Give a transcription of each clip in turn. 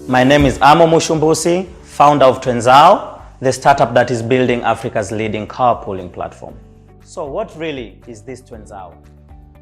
My name is Amo Mushumbusi, founder of Twenzao, the startup that is building Africa's leading carpooling platform. So what really is this Twenzao?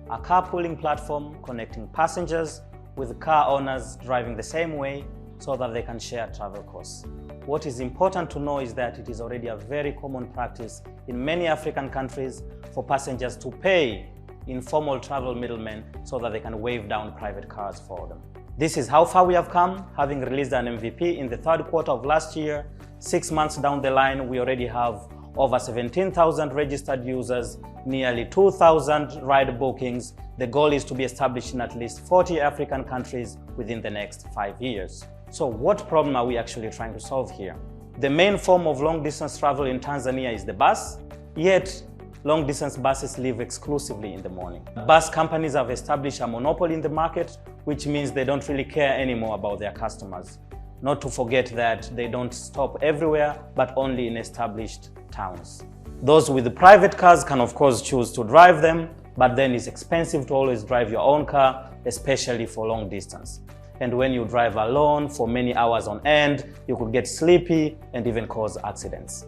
A carpooling platform connecting passengers with car owners driving the same way so that they can share travel costs. What is important to know is that it is already a very common practice in many African countries for passengers to pay informal travel middlemen so that they can wave down private cars for them. This is how far we have come, having released an MVP in the third quarter of last year. 6 months down the line, we already have over 17,000 registered users, nearly 2,000 ride bookings. The goal is to be established in at least 40 African countries within the next 5 years. So what problem are we actually trying to solve here? The main form of long-distance travel in Tanzania is the bus, yet long-distance buses live exclusively in the morning. Bus companies have established a monopoly in the market, which means they don't really care anymore about their customers. Not to forget that they don't stop everywhere, but only in established towns. Those with private cars can of course choose to drive them, but then it's expensive to always drive your own car, especially for long distance. And when you drive alone for many hours on end, you could get sleepy and even cause accidents.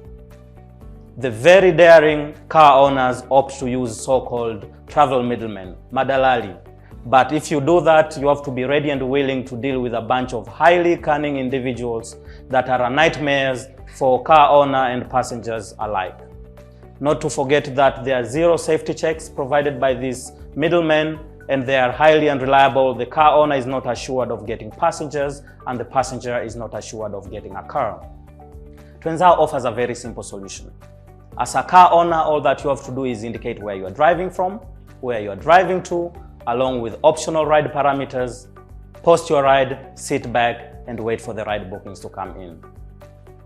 The very daring car owners opt to use so-called travel middlemen, madalali. But if you do that, you have to be ready and willing to deal with a bunch of highly cunning individuals that are nightmares for car owner and passengers alike. Not to forget that there are zero safety checks provided by these middlemen, and they are highly unreliable. The car owner is not assured of getting passengers, and the passenger is not assured of getting a car. Twenzao offers a very simple solution. As a car owner, all that you have to do is indicate where you are driving from, where you are driving to, along with optional ride parameters. Post your ride, sit back, and wait for the ride bookings to come in.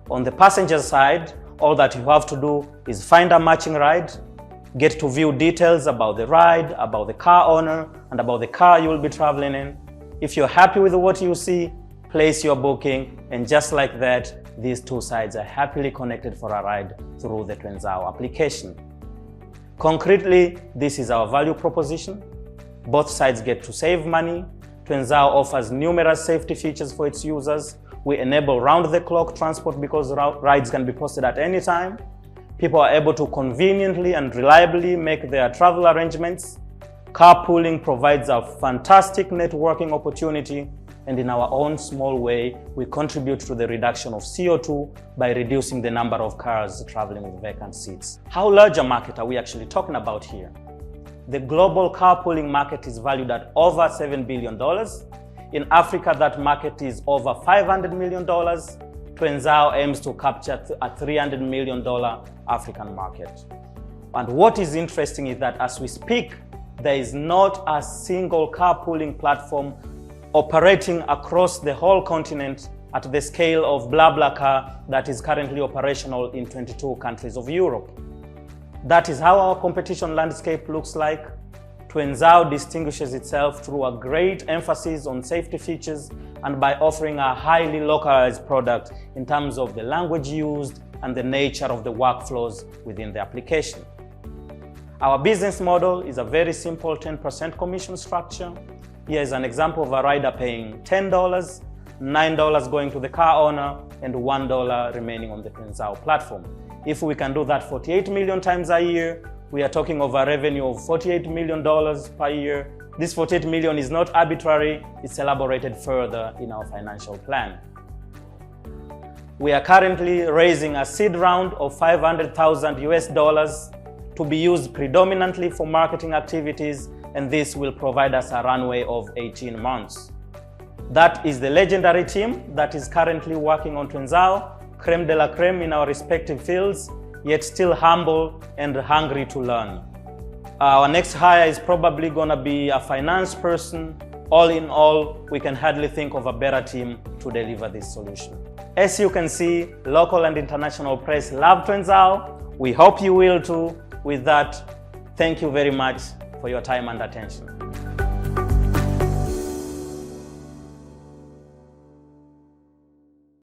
On the passenger side, all that you have to do is find a matching ride, get to view details about the ride, about the car owner, and about the car you will be traveling in. If you're happy with what you see, place your booking, and just like that, these two sides are happily connected for a ride through the Twenzao application. Concretely, this is our value proposition. Both sides get to save money. Twenzao offers numerous safety features for its users. We enable round-the-clock transport because rides can be posted at any time. People are able to conveniently and reliably make their travel arrangements. Carpooling provides a fantastic networking opportunity, and in our own small way, we contribute to the reduction of CO2 by reducing the number of cars traveling with vacant seats. How large a market are we actually talking about here? The global carpooling market is valued at over $7 billion. In Africa, that market is over $500 million. Twenzao aims to capture a $300 million African market. And what is interesting is that as we speak, there is not a single carpooling platform operating across the whole continent at the scale of BlaBlaCar that is currently operational in 22 countries of Europe. That is how our competition landscape looks like. Twenzao distinguishes itself through a great emphasis on safety features and by offering a highly localized product in terms of the language used and the nature of the workflows within the application. Our business model is a very simple 10% commission structure. Here is an example of a rider paying $10, $9 going to the car owner, and $1 remaining on the Twenzao platform. If we can do that 48 million times a year, we are talking of a revenue of $48 million per year. This 48 million is not arbitrary, it's elaborated further in our financial plan. We are currently raising a seed round of $500,000 to be used predominantly for marketing activities, and this will provide us a runway of 18 months. That is the legendary team that is currently working on Twenzao, creme de la creme in our respective fields, yet still humble and hungry to learn. Our next hire is probably gonna be a finance person. All in all, we can hardly think of a better team to deliver this solution. As you can see, local and international press love Twenzao. We hope you will too. With that, thank you very much for your time and attention.